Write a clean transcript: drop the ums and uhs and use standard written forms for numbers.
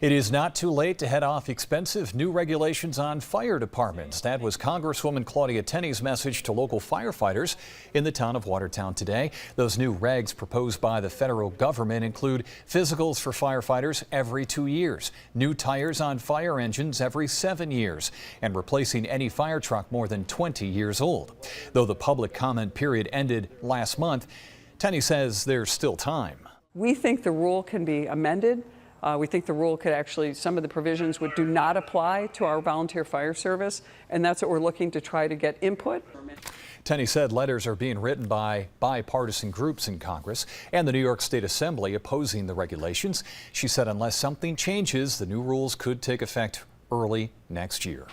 It is not too late to head off expensive new regulations on fire departments. That was Congresswoman Tenney's message to local firefighters in the town of Watertown today. Those new regs proposed by the federal government include physicals for firefighters every 2 years, new tires on fire engines every 7 years, and replacing any fire truck more than 20 years old. Though the public comment period ended last month, Tenney says there's still time. We think the rule can be amended. We think the rule could actually, some of the provisions do not apply to our volunteer fire service, and that's what we're looking to try to get input. Tenney said letters are being written by bipartisan groups in Congress and the New York State Assembly opposing the regulations. She said unless something changes, the new rules could take effect early next year.